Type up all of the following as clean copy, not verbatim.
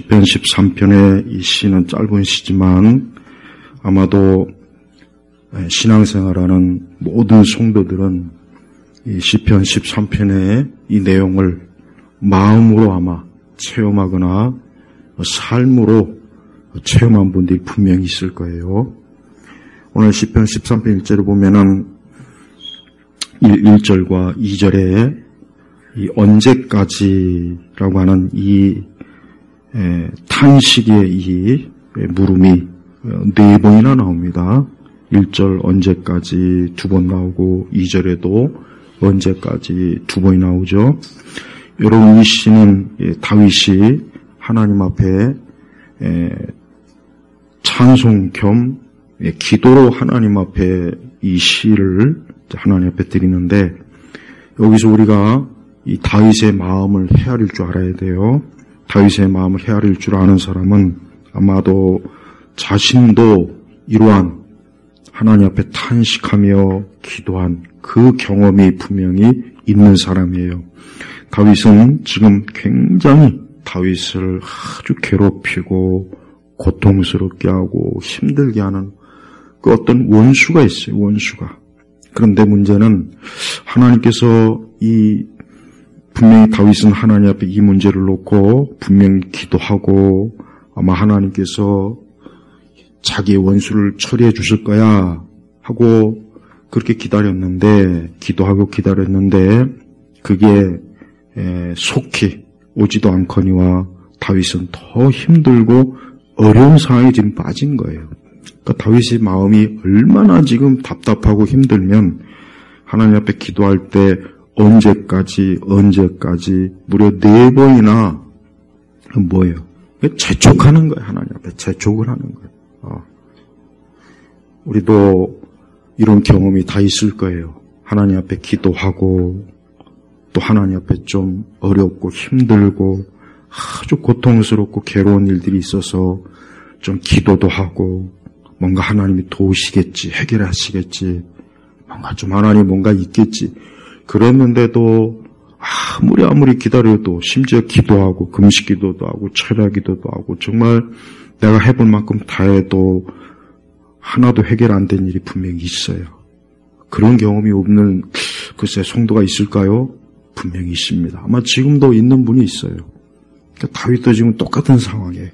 시편 13편의 이 시는 짧은 시지만 아마도 신앙생활하는 모든 성도들은 이 시편 13편의 이 내용을 마음으로 아마 체험하거나 삶으로 체험한 분들이 분명히 있을 거예요. 오늘 시편 13편 1절을 보면은 1절과 2절에 이 언제까지라고 하는 이 탄식의 이 물음이 4번이나 나옵니다. 1절 언제까지 2번 나오고 2절에도 언제까지 2번이 나오죠. 여러분, 이 시는 다윗이 하나님 앞에 찬송 겸 기도로 하나님 앞에 이 시를 하나님 앞에 드리는데, 여기서 우리가 이 다윗의 마음을 헤아릴 줄 알아야 돼요. 다윗의 마음을 헤아릴 줄 아는 사람은 아마도 자신도 이러한 하나님 앞에 탄식하며 기도한 그 경험이 분명히 있는 사람이에요. 다윗은 지금 굉장히 다윗을 아주 괴롭히고 고통스럽게 하고 힘들게 하는 그 어떤 원수가 있어요. 원수가. 그런데 문제는 하나님께서 분명히 다윗은 하나님 앞에 이 문제를 놓고 분명히 기도하고 아마 하나님께서 자기의 원수를 처리해 주실 거야 하고 그렇게 기도하고 기다렸는데 그게 속히 오지도 않거니와 다윗은 더 힘들고 어려운 상황에 지금 빠진 거예요. 그러니까 다윗의 마음이 얼마나 지금 답답하고 힘들면 하나님 앞에 기도할 때 언제까지 무려 4번이나 뭐예요? 재촉하는 거예요. 하나님 앞에 재촉을 하는 거예요. 우리도 이런 경험이 다 있을 거예요. 하나님 앞에 기도하고 또 하나님 앞에 좀 어렵고 힘들고 아주 고통스럽고 괴로운 일들이 있어서 좀 기도도 하고 뭔가 하나님이 도우시겠지, 해결하시겠지, 하나님 뭔가 있겠지. 그랬는데도 아무리 기다려도 심지어 기도하고 금식 기도도 하고 철야 기도도 하고 정말 내가 해볼 만큼 다 해도 하나도 해결 안 된 일이 분명히 있어요. 그런 경험이 없는 글쎄 성도가 있을까요? 분명히 있습니다. 아마 지금도 있는 분이 있어요. 그러니까 다윗도 지금 똑같은 상황에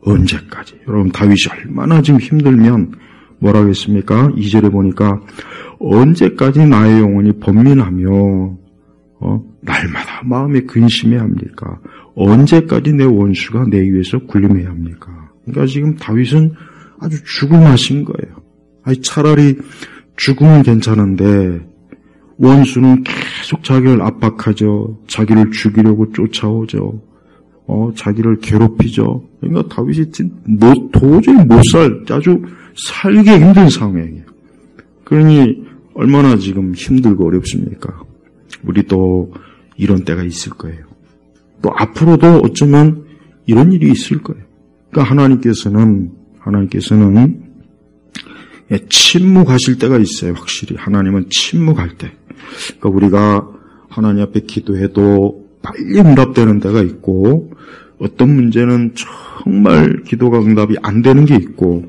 언제까지? 여러분, 다윗이 얼마나 지금 힘들면 뭐라고 했습니까? 2절에 보니까 언제까지 나의 영혼이 번민하며 날마다 마음에 근심해야 합니까? 언제까지 내 원수가 내 위에서 군림해야 합니까? 그러니까 지금 다윗은 아주 죽을 맛인 거예요. 차라리 죽으면 괜찮은데 원수는 계속 자기를 압박하죠. 자기를 죽이려고 쫓아오죠. 자기를 괴롭히죠. 그러니까 다윗이 도저히 아주 살기 힘든 상황이에요. 그러니 얼마나 지금 힘들고 어렵습니까? 우리도 이런 때가 있을 거예요. 또 앞으로도 어쩌면 이런 일이 있을 거예요. 그러니까 하나님께서는 침묵하실 때가 있어요. 확실히 하나님은 침묵할 때. 그러니까 우리가 하나님 앞에 기도해도 빨리 응답되는 때가 있고 어떤 문제는 정말 기도가 응답이 안 되는 게 있고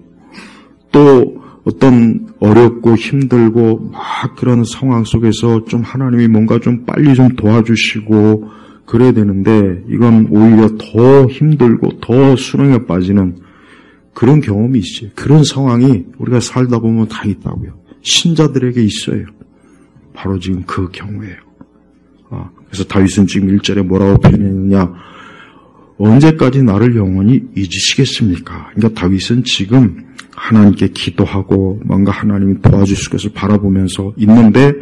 또 어떤 어렵고 힘들고 막 그런 상황 속에서 좀 하나님이 뭔가 좀 빨리 좀 도와주시고 그래야 되는데 이건 오히려 더 힘들고 더 수렁에 빠지는 그런 경험이 있어요. 그런 상황이 우리가 살다 보면 다 있다고요. 신자들에게 있어요. 바로 지금 그 경우예요. 그래서 다윗은 지금 1절에 뭐라고 표현했느냐? 언제까지 나를 영원히 잊으시겠습니까? 그러니까 다윗은 지금 하나님께 기도하고 뭔가 하나님이 도와주실 것을 바라보면서 있는데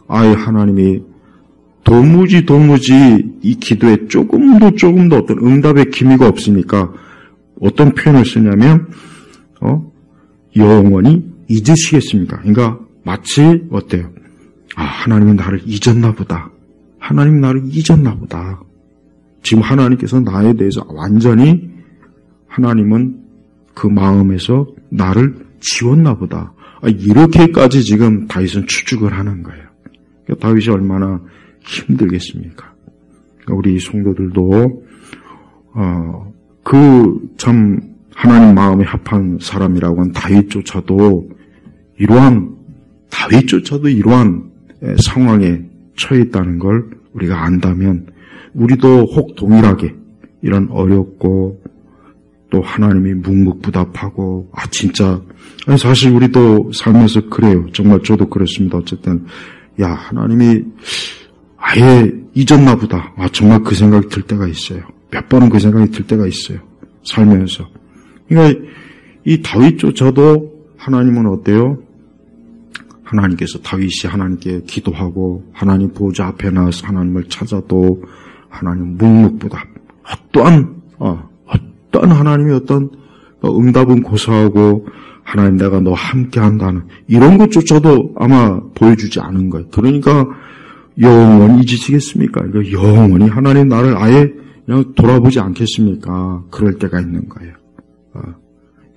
하나님이 도무지 이 기도에 조금도 어떤 응답의 기미가 없으니까 어떤 표현을 쓰냐면 영원히 잊으시겠습니까? 그러니까 마치 어때요? 하나님이 나를 잊었나 보다. 하나님이 나를 잊었나 보다. 지금 하나님께서 나에 대해서 완전히 하나님은 그 마음에서 나를 지웠나 보다. 이렇게까지 지금 다윗은 추측을 하는 거예요. 그러니까 다윗이 얼마나 힘들겠습니까? 그러니까 우리 성도들도 참 하나님 마음에 합한 사람이라고 한 다윗조차도 이러한 상황에 처해 있다는 걸 우리가 안다면 우리도 혹 동일하게 이런 어렵고 또 하나님이 묵묵부답하고 진짜 사실 우리도 살면서 그래요. 정말 저도 그렇습니다. 어쨌든 하나님이 아예 잊었나 보다. 정말 그 생각이 들 때가 있어요. 몇 번은 그 생각이 들 때가 있어요. 살면서. 그러니까 이 다윗조차도 하나님은 어때요? 하나님께서 다윗이 하나님께 기도하고 하나님 보좌 앞에 나와서 하나님을 찾아도 하나님 묵묵부답. 어떠한 하나님의 어떤 응답은 고사하고 하나님 내가 너와 함께 한다는 이런 것조차도 아마 보여주지 않은 거예요. 그러니까 영원히 잊으시겠습니까? 그러니까 영원히 하나님 나를 아예 그냥 돌아보지 않겠습니까? 그럴 때가 있는 거예요.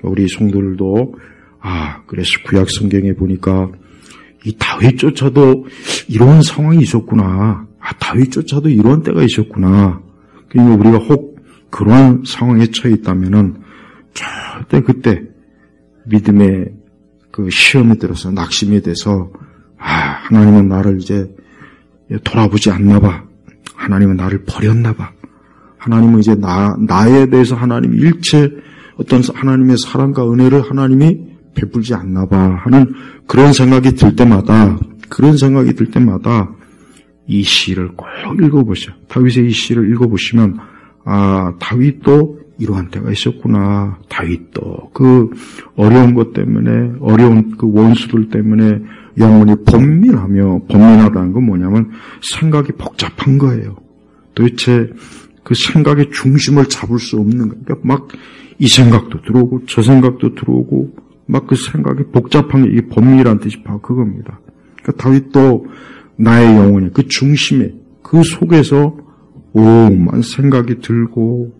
우리 성도들도 그래서 구약 성경에 보니까 이 다윗조차도 이런 상황이 있었구나. 다윗조차도 이런 때가 있었구나. 그러니까 우리가 혹 그러한 상황에 처해 있다면은 절대 그때 믿음의 그 시험에 들어서 낙심이 돼서 하나님은 나를 이제 돌아보지 않나 봐. 하나님은 나를 버렸나 봐. 하나님은 이제 나에 대해서 하나님 일체 어떤 하나님의 사랑과 은혜를 하나님이 베풀지 않나 봐 하는 그런 생각이 들 때마다 이 시를 꼭 읽어보셔. 다윗의 이 시를 읽어보시면 다윗도 이러한 때가 있었구나. 다윗도 그 어려운 것 때문에 어려운 그 원수들 때문에 영혼이 번민하다는 건 뭐냐면 생각이 복잡한 거예요. 도대체 그 생각의 중심을 잡을 수 없는 거예요. 그러니까 막 이 생각도 들어오고 저 생각도 들어오고 막 그 생각이 복잡한 게 이게 번민이라는 뜻이 바로 그겁니다. 그러니까 다윗도 나의 영혼이 그 중심에 그 속에서 오만 생각이 들고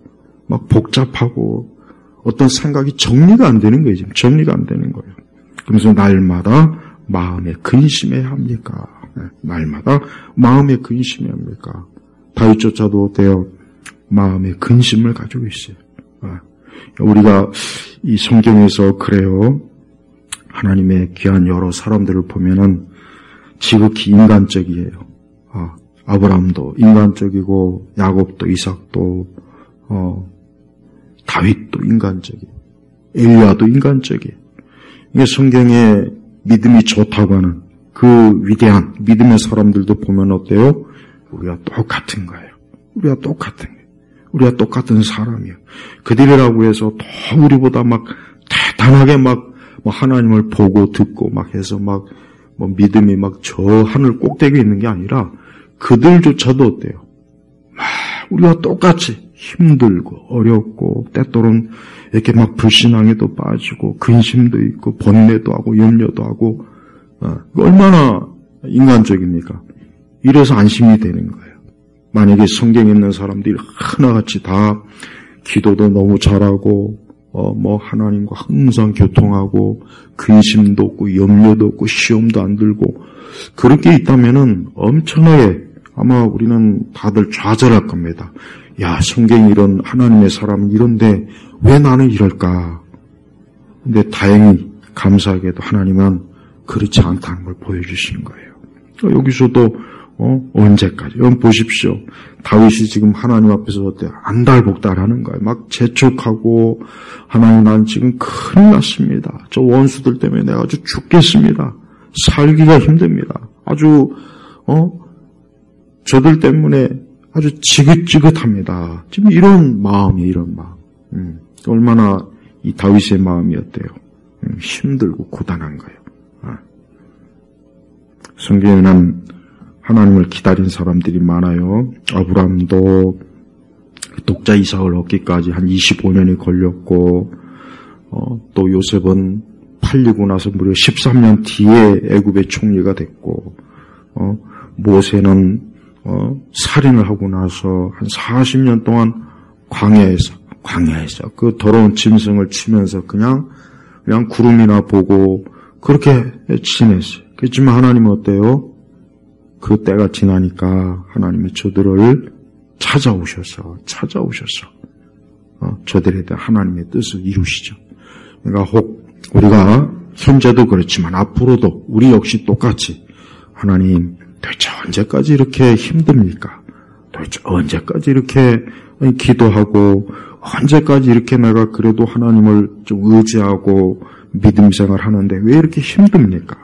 막 복잡하고 어떤 생각이 정리가 안 되는 거예요. 지금 정리가 안 되는 거예요. 그래서 날마다 마음에 근심해야 합니까? 날마다 마음에 근심해야 합니까? 다윗조차도 어때요? 마음에 근심을 가지고 있어요. 우리가 이 성경에서 그래요. 하나님의 귀한 여러 사람들을 보면은 지극히 인간적이에요. 아브라함도 인간적이고 야곱도 이삭도 다윗도 인간적이에요. 엘리야도 인간적이에요. 이게 성경에 믿음이 좋다고 하는 그 위대한 믿음의 사람들도 보면 어때요? 우리가 똑같은 거예요. 우리가 똑같은 사람이에요. 그들이라고 해서 더 우리보다 막 대단하게 막 하나님을 보고 듣고 막 해서 막 믿음이 막 저 하늘 꼭대기에 있는 게 아니라 그들조차도 어때요? 우리가 똑같이 힘들고 어렵고 때때로는 이렇게 막 불신앙에도 빠지고 근심도 있고 번뇌도 하고 염려도 하고 얼마나 인간적입니까? 이래서 안심이 되는 거예요. 만약에 성경에 있는 사람들이 하나같이 다 기도도 너무 잘하고 하나님과 항상 교통하고 근심도 없고 염려도 없고 시험도 안 들고 그렇게 있다면은 엄청나게 아마 우리는 다들 좌절할 겁니다. 성경이 이런 하나님의 사람은 이런데 왜 나는 이럴까? 근데 다행히 감사하게도 하나님은 그렇지 않다는 걸 보여주시는 거예요. 여기서도 언제까지? 여러분 보십시오. 다윗이 지금 하나님 앞에서 어때요? 안달복달하는 거예요. 막 재촉하고 하나님 난 지금 큰일 났습니다. 저 원수들 때문에 내가 아주 죽겠습니다. 살기가 힘듭니다. 아주 저들 때문에 아주 지긋지긋합니다. 지금 이런 마음이에요. 이런 마음. 얼마나 이 다윗의 마음이 어때요? 힘들고 고단한 거예요. 성경에는 하나님을 기다린 사람들이 많아요. 아브라함도 독자 이삭을 얻기까지 한 25년이 걸렸고 또 요셉은 팔리고 나서 무려 13년 뒤에 애굽의 총리가 됐고 모세는 살인을 하고 나서 한 40년 동안 광야에서 그 더러운 짐승을 치면서 그냥 구름이나 보고 그렇게 지냈어요. 그렇지만 하나님은 어때요? 그 때가 지나니까 하나님이 저들을 찾아오셔서 저들에 대한 하나님의 뜻을 이루시죠. 그러니까 혹 우리가 현재도 그렇지만 앞으로도 우리 역시 똑같이 하나님 도대체 언제까지 이렇게 힘듭니까? 도대체 언제까지 이렇게 기도하고 언제까지 이렇게 내가 그래도 하나님을 좀 의지하고 믿음 생활 하는데 왜 이렇게 힘듭니까?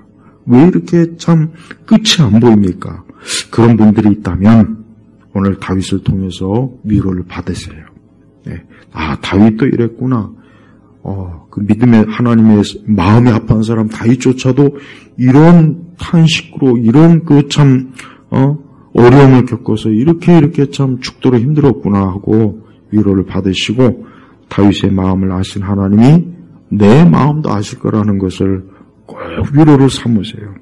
왜 이렇게 참 끝이 안 보입니까? 그런 분들이 있다면 오늘 다윗을 통해서 위로를 받으세요. 네. 아, 다윗도 이랬구나. 그 믿음의 하나님의 마음이 아파한 사람 다윗조차도 이런 탄식으로 이런 그 참 어려움을 겪어서 이렇게 참 죽도록 힘들었구나 하고 위로를 받으시고 다윗의 마음을 아신 하나님이 내 마음도 아실 거라는 것을 꼭 위로를 삼으세요.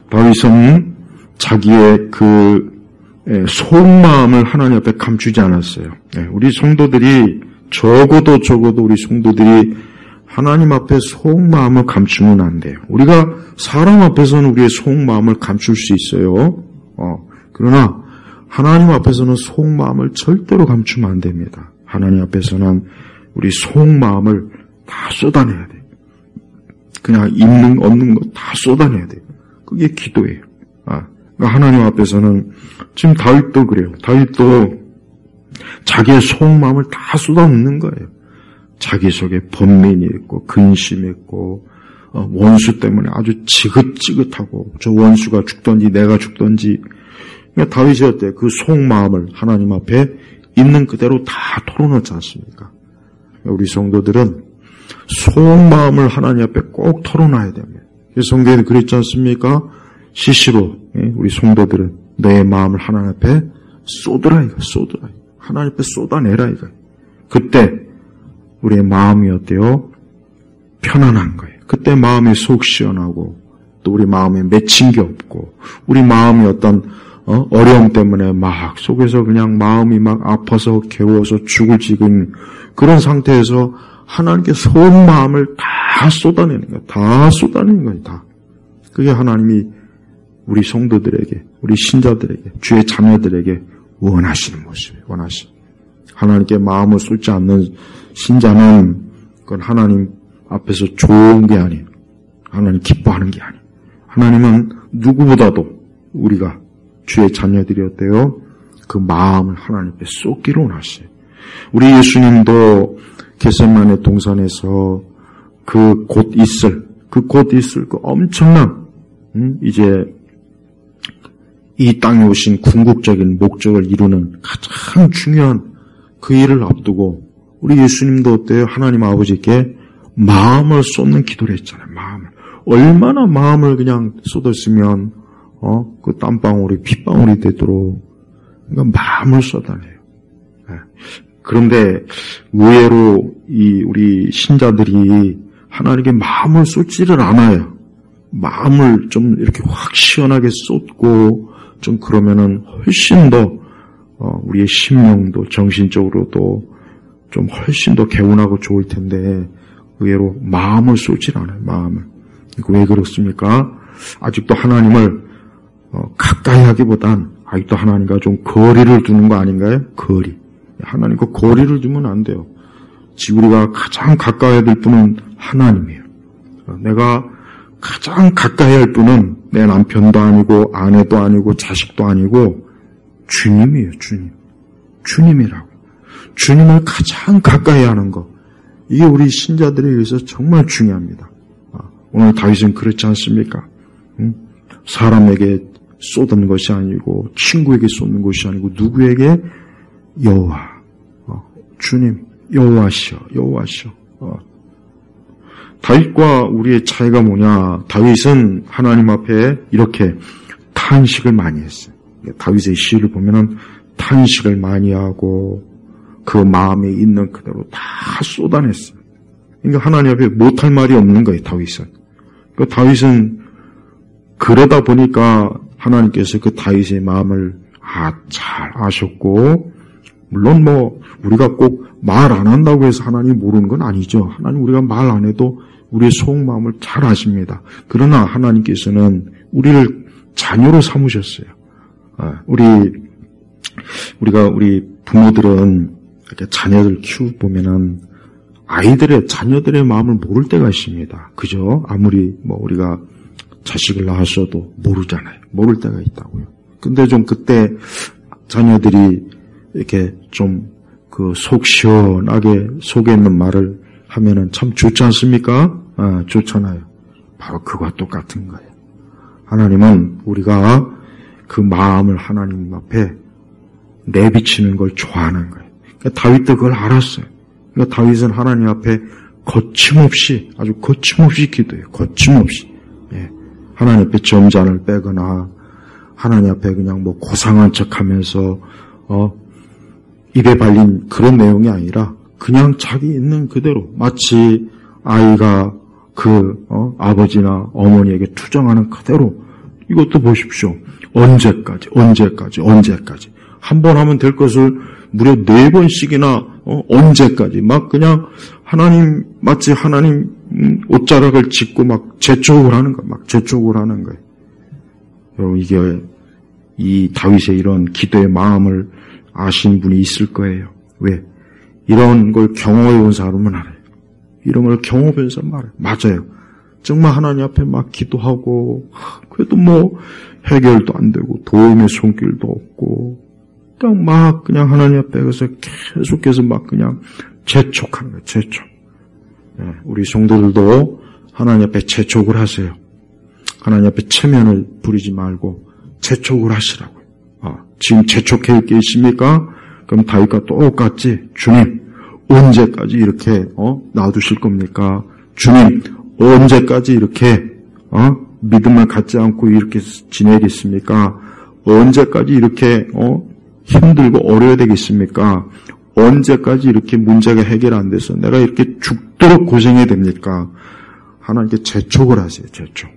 다윗은 자기의 그 속마음을 하나님 앞에 감추지 않았어요. 우리 성도들이 적어도 우리 성도들이 하나님 앞에 속마음을 감추면 안 돼요. 우리가 사람 앞에서는 우리의 속마음을 감출 수 있어요. 그러나 하나님 앞에서는 속마음을 절대로 감추면 안 됩니다. 하나님 앞에서는 우리 속마음을 다 쏟아내야 돼요. 그냥 있는 없는 거 다 쏟아내야 돼요. 그게 기도예요. 그러니까 하나님 앞에서는 지금 다윗도 그래요. 다윗도 자기의 속마음을 다 쏟아놓는 거예요. 자기 속에 번민이 있고 근심이 있고 원수 때문에 아주 지긋지긋하고 저 원수가 죽든지 내가 죽든지. 그러니까 다윗이 어때요? 그 속마음을 하나님 앞에 있는 그대로 다 털어놓지 않습니까? 우리 성도들은 속마음을 하나님 앞에 꼭 털어놔야 됩니다. 성경에도 그랬지 않습니까? 시시로 우리 성도들은 내 마음을 하나님 앞에 쏟으라 이거. 하나님 앞에 쏟아내라 이거. 그때 우리의 마음이 어때요? 편안한 거예요. 그때 마음이 속 시원하고 또 우리 마음에 맺힌 게 없고 우리 마음이 어떤 어려움 때문에 막 속에서 그냥 마음이 막 아파서 괴로워서 죽을 지금 그런 상태에서 하나님께 속마음을 다 쏟아내는 거예요. 다 쏟아내는 거예요. 다. 그게 하나님이 우리 성도들에게, 우리 신자들에게, 주의 자녀들에게 원하시는 모습이에요. 하나님께 마음을 쏟지 않는 신자는 그건 하나님 앞에서 좋은 게 아니에요. 하나님 기뻐하는 게 아니에요. 하나님은 누구보다도 우리가 주의 자녀들이 어때요? 그 마음을 하나님 앞에 쏟기를 원하시요. 우리 예수님도 겟세마네 동산에서 그 곧 있을 그 엄청난 이제 이 땅에 오신 궁극적인 목적을 이루는 가장 중요한 그 일을 앞두고 우리 예수님도 어때요? 하나님 아버지께 마음을 쏟는 기도를 했잖아요. 마음을. 얼마나 마음을 그냥 쏟았으면 그 땀방울이 핏방울이 되도록 그러니까 마음을 쏟아내요. 그런데 의외로 우리 신자들이 하나님께 마음을 쏟지를 않아요. 마음을 좀 이렇게 확 시원하게 쏟고 좀 그러면은 훨씬 더 우리의 심령도 정신적으로도 좀 훨씬 더 개운하고 좋을 텐데 의외로 마음을 쏟질 않아요. 마음을. 왜 그렇습니까? 아직도 하나님을 가까이 하기보단 아직도 하나님과 좀 거리를 두는 거 아닌가요? 거리. 하나님과 거리를 두면 안 돼요. 지금 우리가 가장 가까이 될 분은 하나님이에요. 내가 가장 가까이 할 분은 내 남편도 아니고 아내도 아니고 자식도 아니고 주님이에요. 주님이라고. 주님을 가장 가까이 하는 거. 이게 우리 신자들에 의해서 정말 중요합니다. 오늘 다윗은 그렇지 않습니까? 사람에게 쏟는 것이 아니고 친구에게 쏟는 것이 아니고 누구에게? 여호와, 주님, 여호와시여. 다윗과 우리의 차이가 뭐냐? 다윗은 하나님 앞에 이렇게 탄식을 많이 했어요. 다윗의 시를 보면은 탄식을 많이 하고 그 마음에 있는 그대로 다 쏟아냈어요. 그러니까 하나님 앞에 못할 말이 없는 거예요. 다윗은. 그 다윗은 그러다 보니까 하나님께서 그 다윗의 마음을 잘 아셨고, 물론 우리가 꼭 말 안 한다고 해서 하나님 모르는 건 아니죠. 하나님 우리가 말 안 해도 우리의 속마음을 잘 아십니다. 그러나 하나님께서는 우리를 자녀로 삼으셨어요. 우리 부모들은 이렇게 자녀들 키워보면은 아이들의, 자녀들의 마음을 모를 때가 있습니다. 그죠? 아무리 우리가 자식을 낳았어도 모르잖아요. 모를 때가 있다고요. 근데 좀 그때 자녀들이 이렇게 좀 속 시원하게 속에 있는 말을 하면은 참 좋지 않습니까? 좋잖아요. 바로 그와 똑같은 거예요. 하나님은 우리가 그 마음을 하나님 앞에 내비치는 걸 좋아하는 거예요. 그러니까 다윗도 그걸 알았어요. 그러니까 다윗은 하나님 앞에 거침없이, 아주 거침없이 기도해요. 거침없이. 예. 하나님 앞에 점잔을 빼거나 하나님 앞에 그냥 고상한 척하면서 입에 발린 그런 내용이 아니라 그냥 자기 있는 그대로, 마치 아이가 아버지나 어머니에게 투정하는 그대로. 이것도 보십시오. 언제까지. 한 번 하면 될 것을 무려 4번씩이나, 언제까지. 그냥 마치 하나님 옷자락을 짚고 재촉을 하는 거예요. 재촉을 하는 거예요. 여러분, 이게, 이 다윗의 이런 기도의 마음을 아시는 분이 있을 거예요. 왜? 이런 걸 경험해 본 사람은 알아요. 이런 걸 경험해 본 사람은 알아요. 맞아요. 정말 하나님 앞에 기도하고, 그래도 해결도 안 되고, 도움의 손길도 없고, 그냥 하나님 앞에 가서 계속해서 그냥 재촉하는 거예요. 재촉. 네, 우리 성도들도 하나님 앞에 재촉을 하세요. 하나님 앞에 체면을 부리지 말고 재촉을 하시라고요. 지금 재촉해 있습니까? 그럼 다윗과 똑같이, 주님, 언제까지 이렇게 놔두실 겁니까? 주님, 언제까지 이렇게 믿음을 갖지 않고 이렇게 지내겠습니까? 언제까지 이렇게 힘들고 어려워야 되겠습니까? 언제까지 이렇게 문제가 해결 안 돼서 내가 이렇게 죽도록 고생해야 됩니까? 하나님께 재촉을 하세요. 재촉.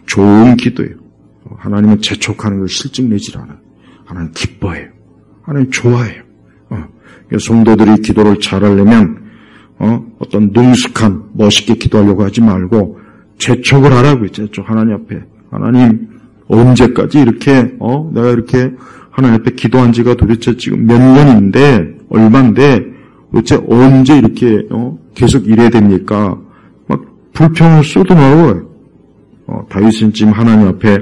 좋은 기도예요. 하나님은 재촉하는 걸 실증내질 않아요. 하나님 기뻐해요. 하나님 좋아해요. 성도들이 기도를 잘하려면 어떤 능숙한 멋있게 기도하려고 하지 말고 재촉을 하라고요. 재촉. 하나님 앞에. 하나님, 언제까지 이렇게 내가 이렇게 하나님 앞에 기도한 지가 도대체 지금 몇 년인데, 얼만데 도대체 언제 이렇게 계속 이래야 됩니까? 불평을 쏟아내어요. 다윗은 지금 하나님 앞에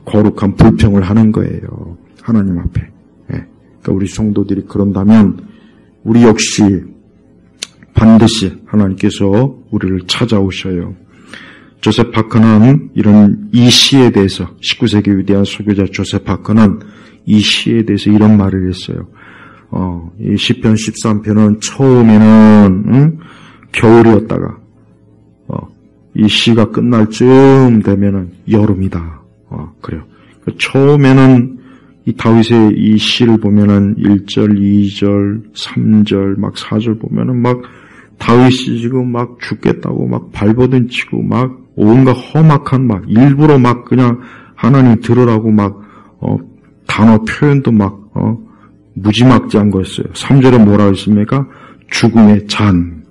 거룩한 불평을 하는 거예요. 하나님 앞에. 예. 그러니까 우리 성도들이 그런다면 우리 역시 반드시 하나님께서 우리를 찾아오셔요. 조셉 파커는 이 시에 대해서, 19세기 위대한 소교자 조셉 파커는 이 시에 대해서 이런 말을 했어요. 이 시편 13편은 처음에는 겨울이었다가 이 시가 끝날 쯤 되면은 여름이다. 그래요. 처음에는 이 다윗의 이 시를 보면은 1절, 2절, 3절, 4절 보면은 다윗이 지금 죽겠다고 발버둥 치고 온갖 험악한 일부러 그냥 하나님 들으라고 단어 표현도 무지막지한 거였어요. 3절에 뭐라고 했습니까? 죽음의 잔.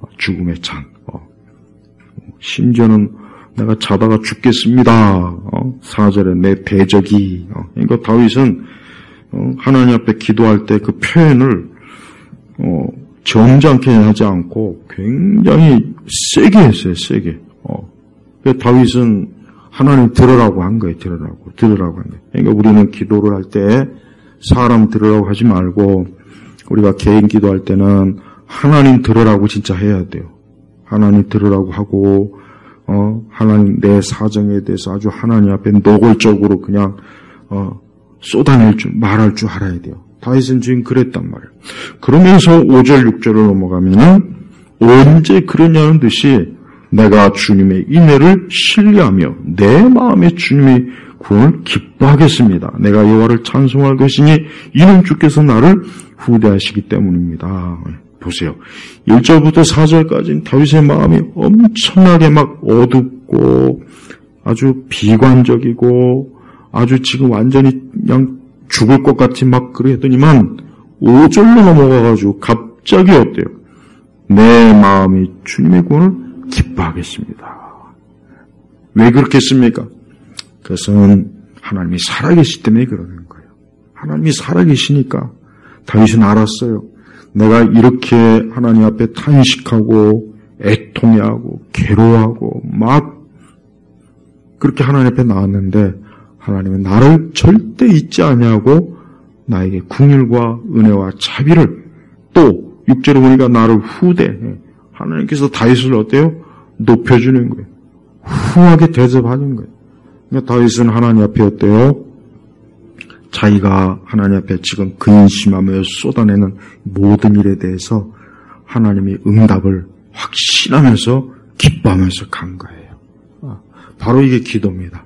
심지어는 내가 자다가 죽겠습니다. 4절에 내 대적이. 그러니까 다윗은 하나님 앞에 기도할 때 그 표현을 점잖게 하지 않고 굉장히 세게 했어요. 세게. 그래서 다윗은 하나님 들으라고 한 거예요. 들으라고 한 거예요. 그러니까 우리는 기도를 할 때 사람 들으라고 하지 말고 우리가 개인 기도할 때는 하나님 들으라고 진짜 해야 돼요. 하나님 들으라고 하고 하나님 내 사정에 대해서 아주 하나님 앞에 노골적으로 그냥 말할 줄 알아야 돼요. 다윗은 지금 그랬단 말이에요. 그러면서 5절 6절을 넘어가면은 언제 그러냐는 듯이 내가 주님의 인애를 신뢰하며 내 마음에 주님의 구원을 기뻐하겠습니다. 내가 여호와를 찬송할 것이니 이는 주께서 나를 후대하시기 때문입니다. 보세요. 1절부터 4절까지는 다윗의 마음이 엄청나게 어둡고 아주 비관적이고 아주 지금 완전히 그냥 죽을 것 같이 그랬더니만 5절로 넘어가가지고 갑자기 어때요? 내 마음이 주님의 구원을 기뻐하겠습니다. 왜 그렇겠습니까? 그것은 하나님이 살아계시기 때문에 그러는 거예요. 하나님이 살아계시니까 다윗은 알았어요. 내가 이렇게 하나님 앞에 탄식하고 애통해하고 괴로워하고 막 그렇게 하나님 앞에 나왔는데 하나님은 나를 절대 잊지 아니하고 나에게 긍휼과 은혜와 자비를 또 6절에 보니까 나를 후대해. 하나님께서 다윗을 어때요? 높여주는 거예요. 후하게 대접하는 거예요. 그러니까 다윗은 하나님 앞에 어때요? 자기가 하나님 앞에 지금 근심하며 쏟아내는 모든 일에 대해서 하나님이 응답을 확신하면서 기뻐하면서 간 거예요. 바로 이게 기도입니다.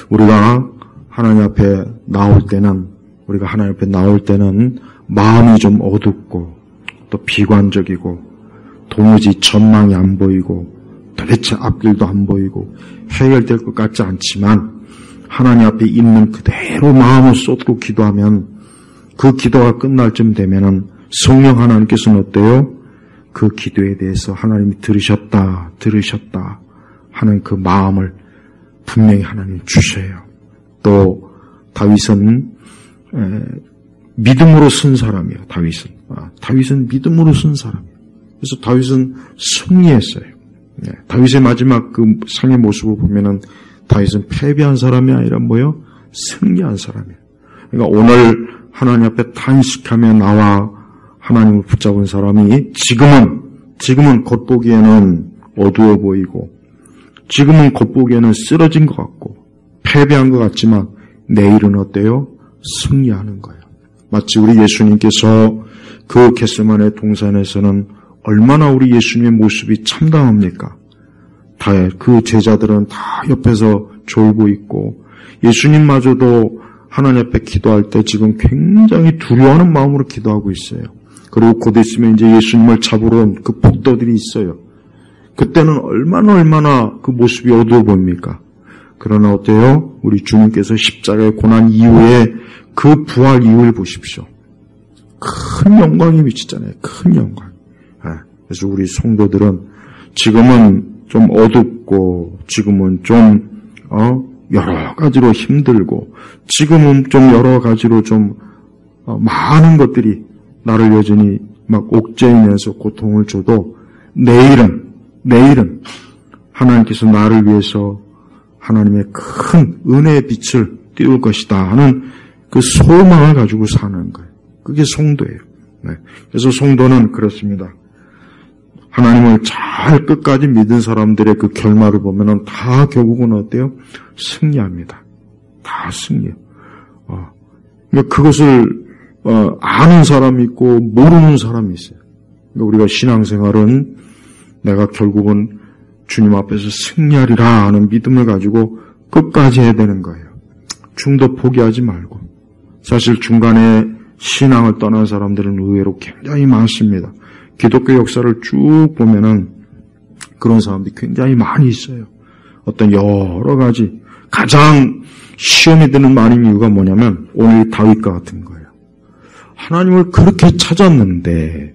우리가 하나님 앞에 나올 때는 마음이 좀 어둡고 또 비관적이고 도무지 전망이 안 보이고 도대체 앞길도 안 보이고 해결될 것 같지 않지만 하나님 앞에 있는 그대로 마음을 쏟고 기도하면 그 기도가 끝날 쯤 되면은 성령 하나님께서는 어때요? 그 기도에 대해서 하나님이 들으셨다 하는 그 마음을 분명히 하나님 주셔요. 또 다윗은 믿음으로 쓴 사람이에요. 다윗은 믿음으로 쓴 사람이에요. 그래서 다윗은 승리했어요. 다윗의 마지막 그 상의 모습을 보면은 다윗은 패배한 사람이 아니라 뭐요? 승리한 사람이에요. 그러니까 오늘 하나님 앞에 탄식하며 나와 하나님을 붙잡은 사람이 지금은 겉보기에는 어두워 보이고 지금은 겉보기에는 쓰러진 것 같고 패배한 것 같지만 내일은 어때요? 승리하는 거예요. 마치 우리 예수님께서 그 겟세마네 동산에서는 얼마나 우리 예수님의 모습이 참담합니까? 그 제자들은 다 옆에서 졸고 있고 예수님마저도 하나님 앞에 기도할 때 지금 굉장히 두려워하는 마음으로 기도하고 있어요. 그리고 곧 있으면 이제 예수님을 잡으러 온 그 복도들이 있어요. 그때는 얼마나 그 모습이 어두워 보입니까? 그러나 어때요? 우리 주님께서 십자가의 고난 이후에 그 부활 이후를 보십시오. 큰 영광이 미치잖아요. 큰 영광. 그래서 우리 성도들은 지금은 좀 어둡고 지금은 좀 여러 가지로 힘들고 지금은 좀 여러 가지로 좀 많은 것들이 나를 여전히 막 옥죄이면서 고통을 줘도 내일은 하나님께서 나를 위해서 하나님의 큰 은혜의 빛을 띄울 것이다 하는 그 소망을 가지고 사는 거예요. 그게 성도예요. 그래서 성도는 그렇습니다. 하나님을 잘 끝까지 믿은 사람들의 그 결말을 보면은 다 결국은 어때요? 승리합니다. 다 승리해요. 그러니까 그것을 아는 사람이 있고 모르는 사람이 있어요. 그러니까 우리가 신앙생활은 내가 결국은 주님 앞에서 승리하리라 하는 믿음을 가지고 끝까지 해야 되는 거예요. 중도 포기하지 말고. 사실 중간에 신앙을 떠난 사람들은 의외로 굉장히 많습니다. 기독교 역사를 쭉 보면은 그런 사람들이 굉장히 많이 있어요. 어떤 여러 가지 가장 시험이 되는 많은 이유가 뭐냐면 오늘 다윗과 같은 거예요. 하나님을 그렇게 찾았는데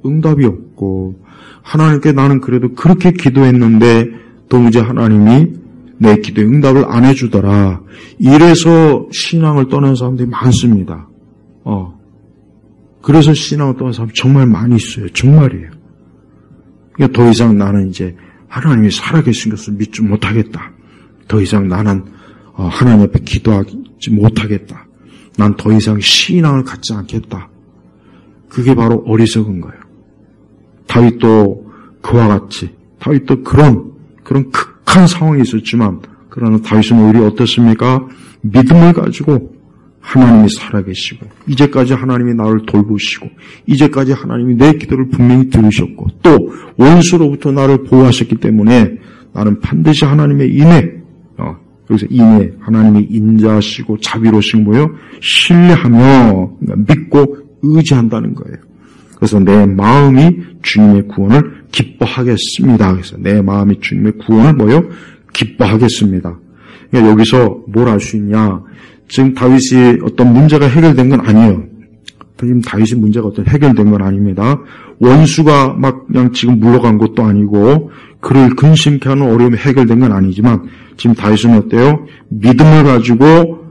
응답이 없고 하나님께 나는 그래도 그렇게 기도했는데 도무지 하나님이 내 기도에 응답을 안 해주더라. 이래서 신앙을 떠난 사람들이 많습니다. 그래서 신앙을 떠난 사람 정말 많이 있어요. 정말이에요. 그러니까 더 이상 나는 이제 하나님이 살아계신 것을 믿지 못하겠다. 더 이상 나는 하나님 앞에 기도하지 못하겠다. 난 더 이상 신앙을 갖지 않겠다. 그게 바로 어리석은 거예요. 다윗도 그와 같이 다윗도 그런 극한 상황이 있었지만 그러나 다윗은 오히려 어떻습니까? 믿음을 가지고 하나님이 살아계시고 이제까지 하나님이 나를 돌보시고 이제까지 하나님이 내 기도를 분명히 들으셨고 또 원수로부터 나를 보호하셨기 때문에 나는 반드시 하나님의 인애 여기서 인애 하나님이 인자하시고 자비로우신 거예요. 신뢰하며 믿고 의지한다는 거예요. 그래서 내 마음이 주님의 구원을 기뻐하겠습니다. 그래서 내 마음이 주님의 구원을 기뻐하겠습니다. 그러니까 여기서 뭘 알 수 있냐? 지금 다윗이 어떤 문제가 해결된 건 아니에요. 지금 다윗의 문제가 어떤 해결된 건 아닙니다. 원수가 막 그냥 지금 물러간 것도 아니고 그를 근심케 하는 어려움이 해결된 건 아니지만 지금 다윗은 어때요? 믿음을 가지고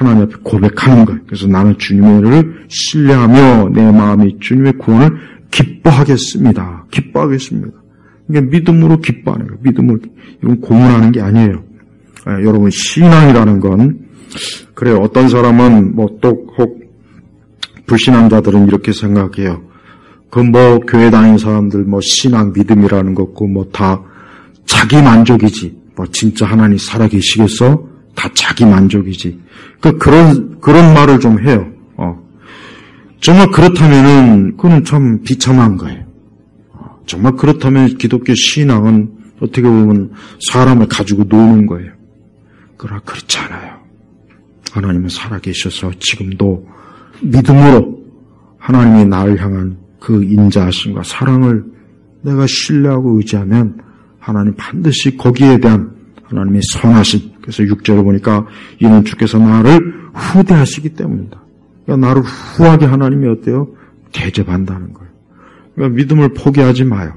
하나님 앞에 고백하는 거예요. 그래서 나는 주님의 은혜를 신뢰하며 내 마음이 주님의 구원을 기뻐하겠습니다. 기뻐하겠습니다. 이게 믿음으로 기뻐하는 거예요. 믿음으로. 이건 고문하는 게 아니에요. 여러분, 신앙이라는 건, 그래요. 어떤 사람은 혹 불신앙자들은 이렇게 생각해요. 교회 다니는 사람들 신앙, 믿음이라는 것고 다 자기 만족이지. 진짜 하나님 살아계시겠어? 다 자기 만족이지. 그런 말을 좀 해요. 정말 그렇다면은, 그건 참 비참한 거예요. 정말 그렇다면 기독교 신앙은 어떻게 보면 사람을 가지고 노는 거예요. 그러나 그렇지 않아요. 하나님은 살아계셔서 지금도 믿음으로 하나님이 나를 향한 그 인자하심과 사랑을 내가 신뢰하고 의지하면 하나님 반드시 거기에 대한 하나님의 선하심. 그래서 6절을 보니까 이는 주께서 나를 후대하시기 때문이다. 그러니까 나를 후하게 하나님이 어때요? 대접한다는 거예요. 그러니까 믿음을 포기하지 마요.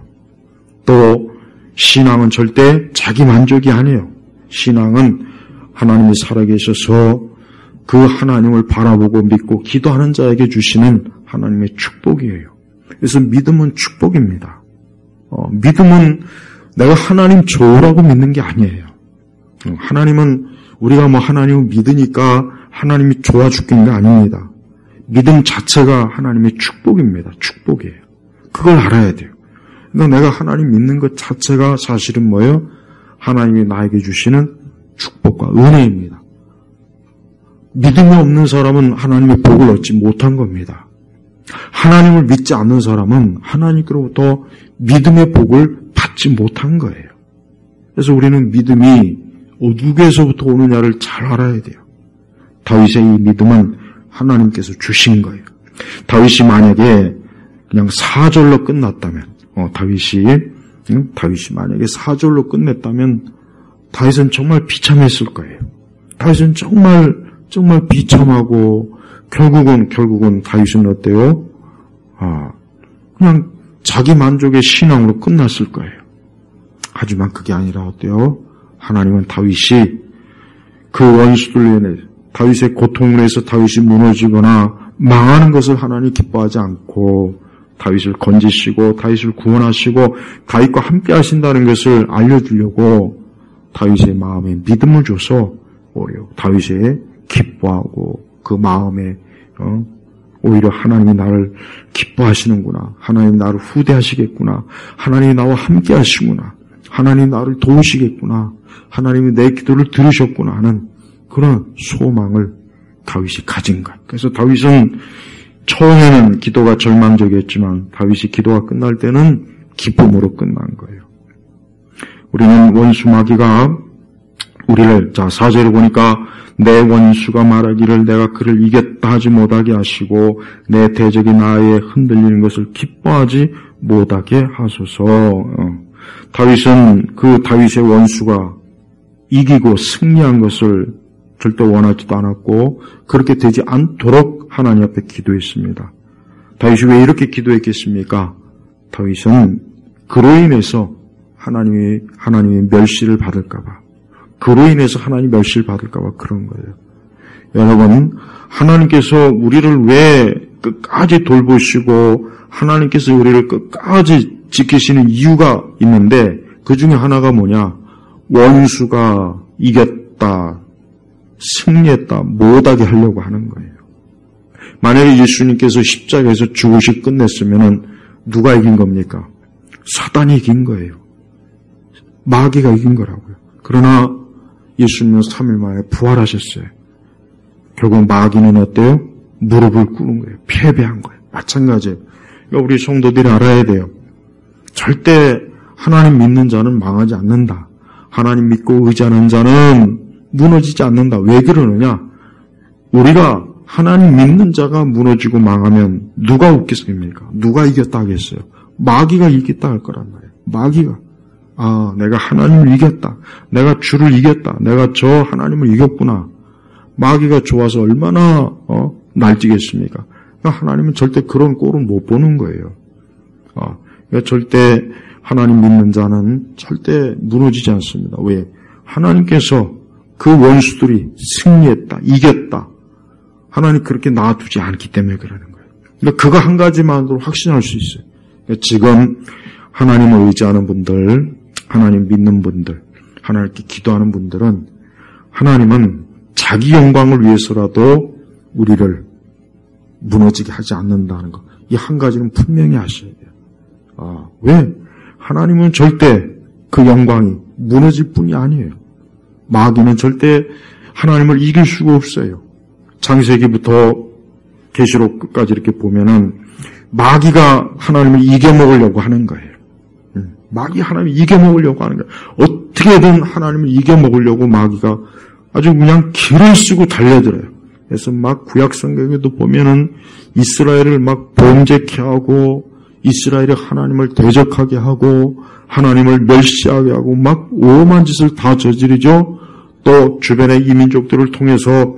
또 신앙은 절대 자기 만족이 아니에요. 신앙은 하나님이 살아계셔서 그 하나님을 바라보고 믿고 기도하는 자에게 주시는 하나님의 축복이에요. 그래서 믿음은 축복입니다. 믿음은 내가 하나님 좋으라고 믿는 게 아니에요. 하나님은 우리가 하나님을 믿으니까 하나님이 좋아 죽겠는 게 아닙니다. 믿음 자체가 하나님의 축복입니다. 축복이에요. 그걸 알아야 돼요. 그러니까 내가 하나님 믿는 것 자체가 사실은 뭐예요? 하나님이 나에게 주시는 축복과 은혜입니다. 믿음이 없는 사람은 하나님의 복을 얻지 못한 겁니다. 하나님을 믿지 않는 사람은 하나님께로부터 믿음의 복을 받지 못한 거예요. 그래서 우리는 믿음이 누구에서부터 오느냐를 잘 알아야 돼요. 다윗의 이 믿음은 하나님께서 주신 거예요. 다윗이 만약에 그냥 4절로 끝났다면, 다윗이 만약에 4절로 끝냈다면 다윗은 정말 비참했을 거예요. 다윗은 정말 비참하고 결국은 다윗은 어때요? 그냥 자기 만족의 신앙으로 끝났을 거예요. 하지만 그게 아니라 어때요? 하나님은 다윗이 그 원수들로 인해 다윗의 고통으로 해서 다윗이 무너지거나 망하는 것을 하나님 기뻐하지 않고 다윗을 건지시고 다윗을 구원하시고 다윗과 함께 하신다는 것을 알려주려고 다윗의 마음에 믿음을 줘서 오히려 다윗의 기뻐하고 그 마음에 오히려 하나님이 나를 기뻐하시는구나. 하나님이 나를 후대하시겠구나. 하나님이 나와 함께 하시구나. 하나님이 나를 도우시겠구나. 하나님이 내 기도를 들으셨구나 하는 그런 소망을 다윗이 가진 것. 그래서 다윗은 처음에는 기도가 절망적이었지만 다윗이 기도가 끝날 때는 기쁨으로 끝난 거예요. 우리는 원수 마귀가 우리를 4절에 보니까 내 원수가 말하기를 내가 그를 이겼다 하지 못하게 하시고 내 대적이 나의 흔들리는 것을 기뻐하지 못하게 하소서. 다윗은 그 다윗의 원수가 이기고 승리한 것을 절대 원하지도 않았고 그렇게 되지 않도록 하나님 앞에 기도했습니다. 다윗이 왜 이렇게 기도했겠습니까? 다윗은 그로 인해서 하나님의 멸시를 받을까봐, 그로 인해서 하나님 멸시를 받을까봐 그런 거예요. 여러분, 하나님께서 우리를 왜 끝까지 돌보시고 하나님께서 우리를 끝까지 지키시는 이유가 있는데 그 중에 하나가 뭐냐? 원수가 이겼다, 승리했다, 못하게 하려고 하는 거예요. 만약에 예수님께서 십자가에서 죽으시 끝냈으면 누가 이긴 겁니까? 사단이 이긴 거예요. 마귀가 이긴 거라고요. 그러나 예수님은 3일 만에 부활하셨어요. 결국 마귀는 어때요? 무릎을 꿇은 거예요. 패배한 거예요. 마찬가지예요. 그러니까 우리 성도들이 알아야 돼요. 절대 하나님 믿는 자는 망하지 않는다. 하나님 믿고 의지하는 자는 무너지지 않는다. 왜 그러느냐? 우리가 하나님 믿는 자가 무너지고 망하면 누가 웃겠습니까? 누가 이겼다 하겠어요? 마귀가 이겼다 할 거란 말이에요. 마귀가. 내가 하나님을 이겼다. 내가 주를 이겼다. 내가 저 하나님을 이겼구나. 마귀가 좋아서 얼마나 날뛰겠습니까? 그러니까 하나님은 절대 그런 꼴은 못 보는 거예요. 그러니까 절대 하나님 믿는 자는 절대 무너지지 않습니다. 왜? 하나님께서 그 원수들이 승리했다, 이겼다, 하나님 그렇게 놔두지 않기 때문에 그러는 거예요. 그러니까 그거 한 가지만으로 확신할 수 있어요. 그러니까 지금 하나님을 의지하는 분들, 하나님 믿는 분들, 하나님께 기도하는 분들은 하나님은 자기 영광을 위해서라도 우리를 무너지게 하지 않는다는 것. 이 한 가지는 분명히 아셔야 돼요. 왜? 하나님은 절대 그 영광이 무너질 뿐이 아니에요. 마귀는 절대 하나님을 이길 수가 없어요. 창세기부터 계시록 끝까지 이렇게 보면은 마귀가 하나님을 이겨먹으려고 하는 거예요. 마귀 하나님을 이겨먹으려고 하는 거예요. 어떻게든 하나님을 이겨먹으려고 마귀가 아주 그냥 길을 쓰고 달려들어요. 그래서 막 구약 성경에도 보면은 이스라엘을 막 범죄케 하고 이스라엘이 하나님을 대적하게 하고 하나님을 멸시하게 하고 막 오만 짓을 다 저지르죠. 또 주변의 이민족들을 통해서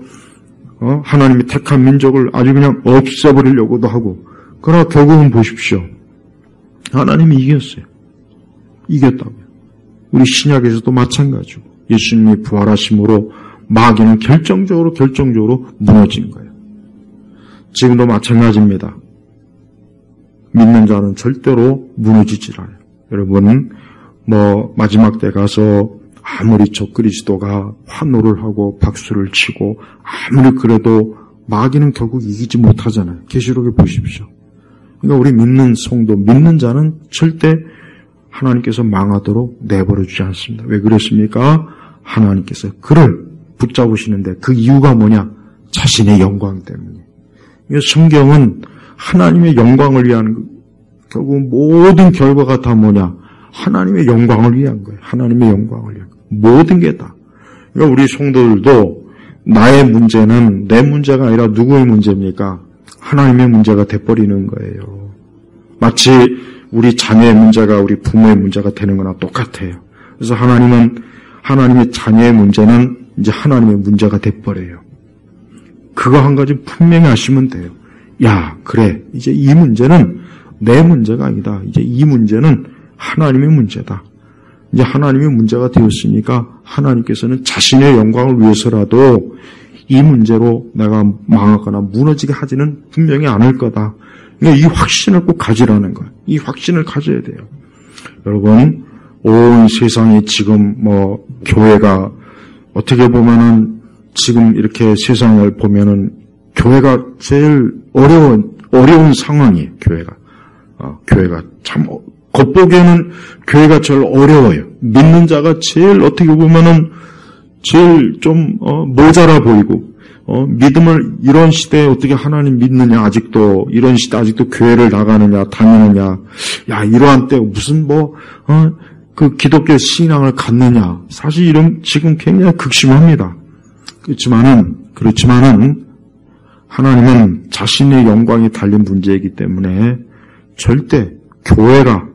하나님이 택한 민족을 아주 그냥 없애버리려고도 하고. 그러나 결국은 보십시오. 하나님이 이겼어요. 이겼다고요. 우리 신약에서도 마찬가지고 예수님이 부활하심으로 마귀는 결정적으로 무너진 거예요. 지금도 마찬가지입니다. 믿는 자는 절대로 무너지질 않아요. 여러분, 마지막 때 가서 아무리 저 그리스도가 환호를 하고 박수를 치고 아무리 그래도 마귀는 결국 이기지 못하잖아요. 계시록에 보십시오. 그러니까 우리 믿는 성도, 믿는 자는 절대 하나님께서 망하도록 내버려주지 않습니다. 왜 그렇습니까? 하나님께서 그를 붙잡으시는데 그 이유가 뭐냐? 자신의 영광 때문에. 성경은 하나님의 영광을 위한, 결국 모든 결과가 다 뭐냐? 하나님의 영광을 위한 거예요. 하나님의 영광을 위한 거예요. 모든 게 다. 그러니까 우리 성도들도 나의 문제는 내 문제가 아니라 누구의 문제입니까? 하나님의 문제가 돼버리는 거예요. 마치 우리 자녀의 문제가 우리 부모의 문제가 되는 거나 똑같아요. 그래서 하나님의 자녀의 문제는 이제 하나님의 문제가 돼버려요. 그거 한 가지 분명히 아시면 돼요. 야, 그래. 이제 이 문제는 내 문제가 아니다. 이제 이 문제는 하나님의 문제다. 이제 하나님의 문제가 되었으니까 하나님께서는 자신의 영광을 위해서라도 이 문제로 내가 망하거나 무너지게 하지는 분명히 않을 거다. 그러니까 이 확신을 꼭 가지라는 거예요. 이 확신을 가져야 돼요. 여러분, 온 세상이 지금 교회가 어떻게 보면은 지금 이렇게 세상을 보면은 교회가 제일 어려운 상황이에요. 교회가 참 겉보기에는 교회가 제일 어려워요. 믿는 자가 제일 어떻게 보면은 제일 좀 모자라 보이고 믿음을 이런 시대에 어떻게 하나님 믿느냐 아직도 이런 시대 아직도 교회를 나가느냐 다니느냐 야 이러한 때 무슨 그 기독교 신앙을 갖느냐 사실 이런 지금 굉장히 극심합니다. 그렇지만은 하나님은 자신의 영광이 달린 문제이기 때문에 절대 교회가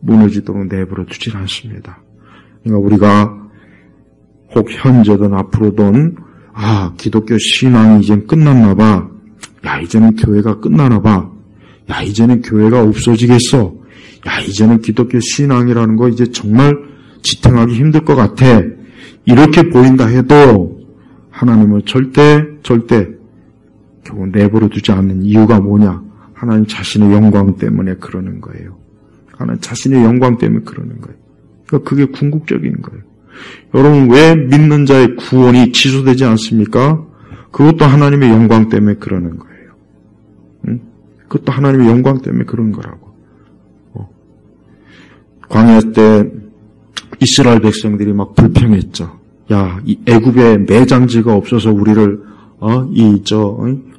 무너지도록 내버려 두질 않습니다. 그러니까 우리가 혹 현재든 앞으로든 기독교 신앙이 이젠 끝났나 봐. 야, 이제는 교회가 끝나나 봐. 야, 이제는 교회가 없어지겠어. 야, 이제는 기독교 신앙이라는 거 이제 정말 지탱하기 힘들 것 같아. 이렇게 보인다 해도 하나님은 절대 결국 내버려 두지 않는 이유가 뭐냐? 하나님 자신의 영광 때문에 그러는 거예요. 하나님 자신의 영광 때문에 그러는 거예요. 그러니까 그게 궁극적인 거예요. 여러분 왜 믿는 자의 구원이 취소되지 않습니까? 그것도 하나님의 영광 때문에 그러는 거예요. 응? 그것도 하나님의 영광 때문에 그런 거라고. 광야 때 이스라엘 백성들이 막 불평했죠. 야, 이 애굽에 매장지가 없어서 우리를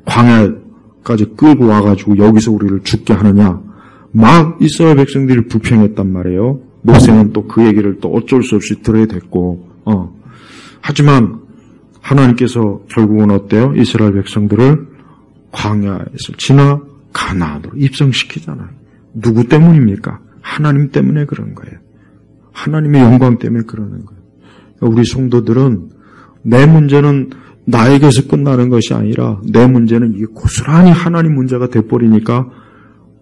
광야까지 끌고 와가지고 여기서 우리를 죽게 하느냐. 막 이스라엘 백성들이 불평했단 말이에요. 모세는 또 그 얘기를 또 어쩔 수 없이 들어야 됐고, 하지만 하나님께서 결국은 어때요? 이스라엘 백성들을 광야에서 지나 가나안으로 입성시키잖아요. 누구 때문입니까? 하나님 때문에 그런 거예요. 하나님의 영광 때문에 그러는 거예요. 그러니까 우리 성도들은 내 문제는 나에게서 끝나는 것이 아니라 내 문제는 이게 고스란히 하나님 문제가 돼버리니까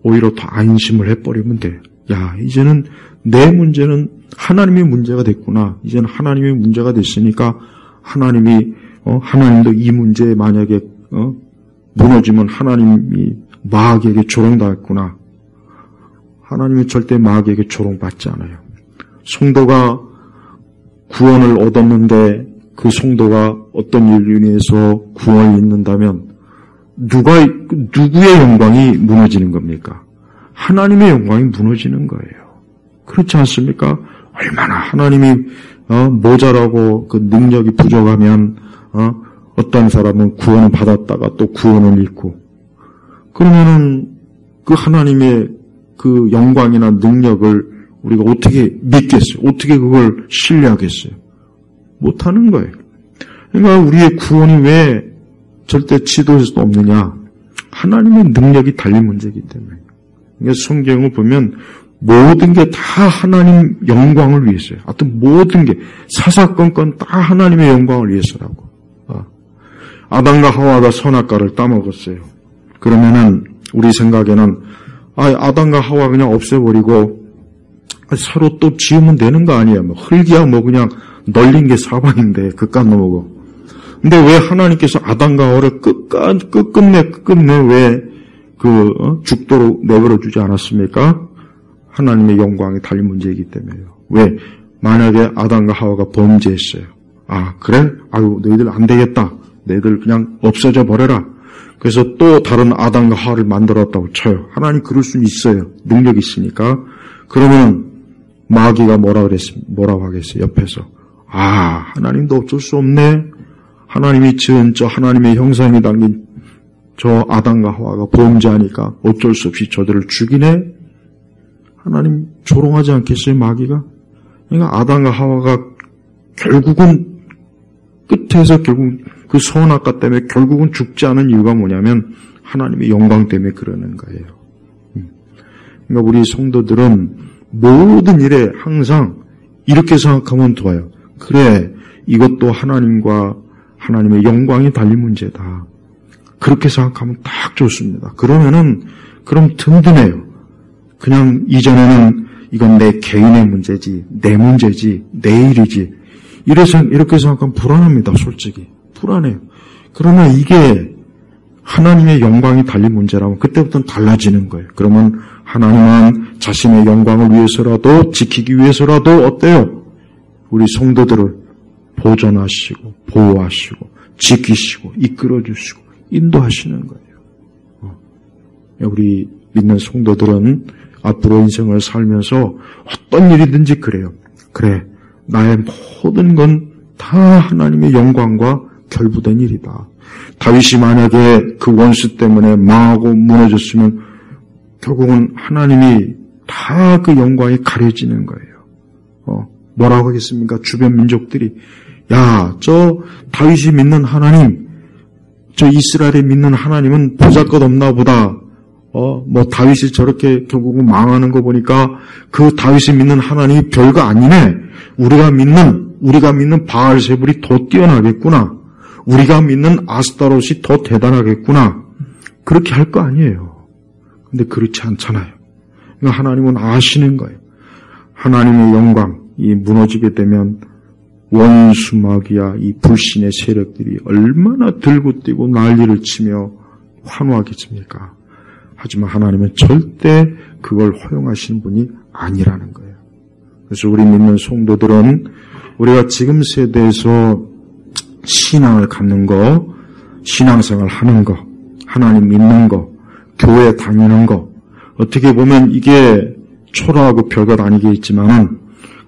오히려 더 안심을 해버리면 돼. 야, 이제는 내 문제는 하나님의 문제가 됐구나. 이제는 하나님의 문제가 됐으니까 하나님도 이 문제에 만약에 무너지면 하나님이 마귀에게 조롱당했구나. 하나님은 절대 마귀에게 조롱받지 않아요. 성도가 구원을 얻었는데 그 성도가 어떤 일로 인해서 구원을 잊는다면 누구의 영광이 무너지는 겁니까? 하나님의 영광이 무너지는 거예요. 그렇지 않습니까? 얼마나 하나님이 모자라고 그 능력이 부족하면 어떤 사람은 구원을 받았다가 또 구원을 잃고, 그러면은 그 하나님의 그 영광이나 능력을 우리가 어떻게 믿겠어요? 어떻게 그걸 신뢰하겠어요? 못하는 거예요. 그러니까 우리의 구원이 왜 절대 지도에서도 없느냐? 하나님의 능력이 달린 문제이기 때문에. 그러니까 성경을 보면 모든 게 다 하나님 영광을 위해서요. 하여튼 모든 게 사사건건 다 하나님의 영광을 위해서라고. 아담과 하와가 선악과를 따먹었어요. 그러면은 우리 생각에는 아담과 하와 그냥 없애버리고 서로 또 지으면 되는 거 아니야. 뭐 흙이야 뭐 그냥 널린 게 사방인데 그깟 넘어고. 근데 왜 하나님께서 아담과 하와를 끝끝내 왜 죽도록 내버려 주지 않았습니까? 하나님의 영광이 달린 문제이기 때문에요. 왜? 만약에 아담과 하와가 범죄했어요. 그래? 너희들 안 되겠다. 너희들 그냥 없어져 버려라. 그래서 또 다른 아담과 하와를 만들었다고 쳐요. 하나님 그럴 수는 있어요. 능력이 있으니까. 그러면 마귀가 뭐라고 하겠어요? 옆에서. 하나님도 어쩔 수 없네. 하나님이 지은 저 하나님의 형상이 담긴 저 아담과 하와가 범죄하니까 어쩔 수 없이 저들을 죽이네. 하나님 조롱하지 않겠어요, 마귀가? 그러니까 아담과 하와가 결국은 끝에서 결국 그 선악과 때문에 결국은 죽지 않은 이유가 뭐냐면 하나님의 영광 때문에 그러는 거예요. 그러니까 우리 성도들은 모든 일에 항상 이렇게 생각하면 좋아요. 그래, 이것도 하나님과 하나님의 영광이 달린 문제다. 그렇게 생각하면 딱 좋습니다. 그럼 든든해요. 그냥 이전에는 이건 내 개인의 문제지, 내 문제지, 내 일이지. 이렇게 생각하면 불안합니다, 솔직히. 불안해요. 그러나 이게 하나님의 영광이 달린 문제라면 그때부터는 달라지는 거예요. 그러면 하나님은 자신의 영광을 위해서라도, 지키기 위해서라도 어때요? 우리 성도들을 보존하시고, 보호하시고, 지키시고, 이끌어주시고, 인도하시는 거예요. 우리 믿는 성도들은 앞으로 인생을 살면서 어떤 일이든지 그래요. 그래, 나의 모든 건 다 하나님의 영광과 결부된 일이다. 다윗이 만약에 그 원수 때문에 망하고 무너졌으면 결국은 하나님이 다 그 영광이 가려지는 거예요. 뭐라고 하겠습니까? 주변 민족들이 저 다윗이 믿는 하나님, 저 이스라엘이 믿는 하나님은 보잘것없나 보다. 다윗이 저렇게 결국은 망하는 거 보니까 그 다윗이 믿는 하나님이 별거 아니네. 우리가 믿는 바알세불이 더 뛰어나겠구나. 우리가 믿는 아스타롯이 더 대단하겠구나. 그렇게 할 거 아니에요. 근데 그렇지 않잖아요. 그러니까 하나님은 아시는 거예요. 하나님의 영광이 무너지게 되면 원수 마귀야 이 불신의 세력들이 얼마나 들고 뛰고 난리를 치며 환호하겠습니까? 하지만 하나님은 절대 그걸 허용하시는 분이 아니라는 거예요. 그래서 우리 믿는 성도들은 우리가 지금 세대에서 신앙을 갖는 거, 신앙생활 하는 거, 하나님 믿는 거, 교회 다니는 거, 어떻게 보면 이게 초라하고 별것 아니게 있지만은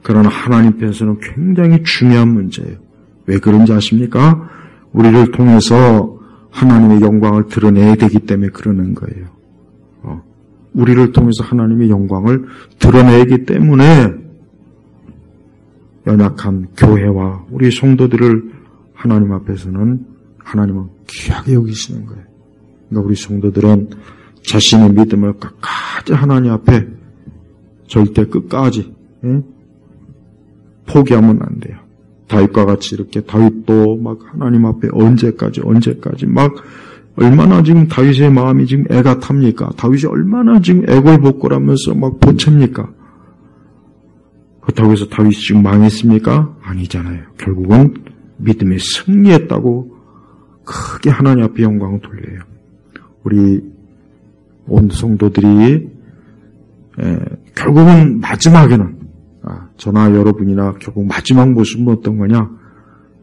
그러나 하나님께서는 굉장히 중요한 문제예요. 왜 그런지 아십니까? 우리를 통해서 하나님의 영광을 드러내야 되기 때문에 그러는 거예요. 우리를 통해서 하나님의 영광을 드러내기 때문에 연약한 교회와 우리 성도들을 하나님 앞에서는 하나님은 귀하게 여기시는 거예요. 그러니까 우리 성도들은 자신의 믿음을 끝까지 하나님 앞에 절대 끝까지 포기하면 안 돼요. 다윗과 같이 이렇게 다윗도 막 하나님 앞에 언제까지 막 얼마나 지금 다윗의 마음이 지금 애가 탑니까? 다윗이 얼마나 지금 애골복골하면서 막 보챕니까? 그렇다고 해서 다윗이 지금 망했습니까? 아니잖아요. 결국은 믿음에 승리했다고 크게 하나님 앞에 영광을 돌려요. 우리 온 성도들이 결국은 마지막에는 저나 여러분이나 결국 마지막 모습은 어떤 거냐?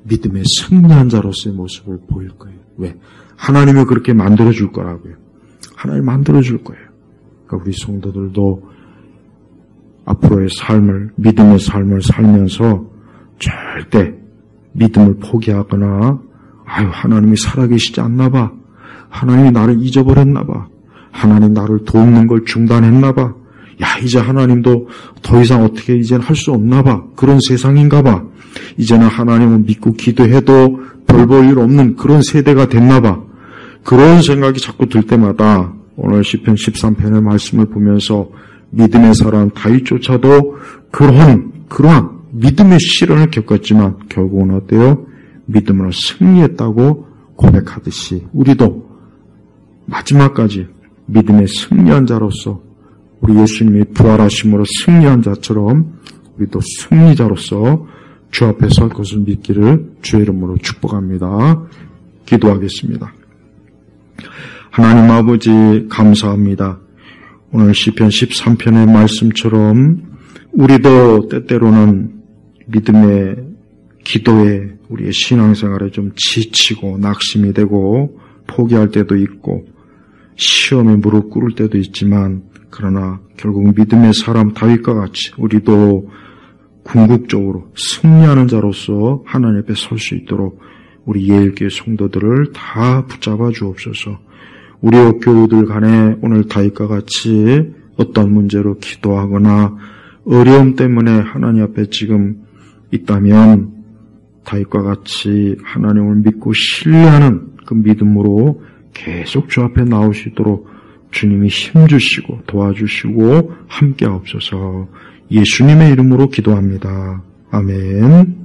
믿음의 승리한 자로서의 모습을 보일 거예요. 왜? 하나님이 그렇게 만들어줄 거라고요. 하나님 만들어줄 거예요. 그러니까 우리 성도들도 앞으로의 삶을, 믿음의 삶을 살면서 절대 믿음을 포기하거나 하나님이 살아계시지 않나 봐. 하나님이 나를 잊어버렸나 봐. 하나님 나를 돕는 걸 중단했나 봐. 이제 하나님도 더 이상 어떻게 이제는 할 수 없나 봐. 그런 세상인가 봐. 이제는 하나님을 믿고 기도해도 별 볼 일 없는 그런 세대가 됐나 봐. 그런 생각이 자꾸 들 때마다 오늘 시편 13편의 말씀을 보면서 믿음의 사람 다윗조차도 그러한 믿음의 시련을 겪었지만 결국은 어때요? 믿음으로 승리했다고 고백하듯이 우리도 마지막까지 믿음의 승리한 자로서 우리 예수님이 부활하심으로 승리한 자처럼 우리도 승리자로서 주 앞에 설 것을 믿기를 주의 이름으로 축복합니다. 기도하겠습니다. 하나님 아버지 감사합니다. 오늘 시편 13편의 말씀처럼 우리도 때때로는 믿음의 기도에 우리의 신앙생활에 좀 지치고 낙심이 되고 포기할 때도 있고 시험에 무릎 꿇을 때도 있지만 그러나 결국 믿음의 사람 다윗과 같이 우리도 궁극적으로 승리하는 자로서 하나님 앞에 설 수 있도록 우리 예일교회 성도들을 다 붙잡아 주옵소서. 우리 교우들 간에 오늘 다윗과 같이 어떤 문제로 기도하거나 어려움 때문에 하나님 앞에 지금 있다면 다윗과 같이 하나님을 믿고 신뢰하는 그 믿음으로 계속 주 앞에 나오시도록 주님이 힘주시고 도와주시고 함께하옵소서. 예수님의 이름으로 기도합니다. 아멘.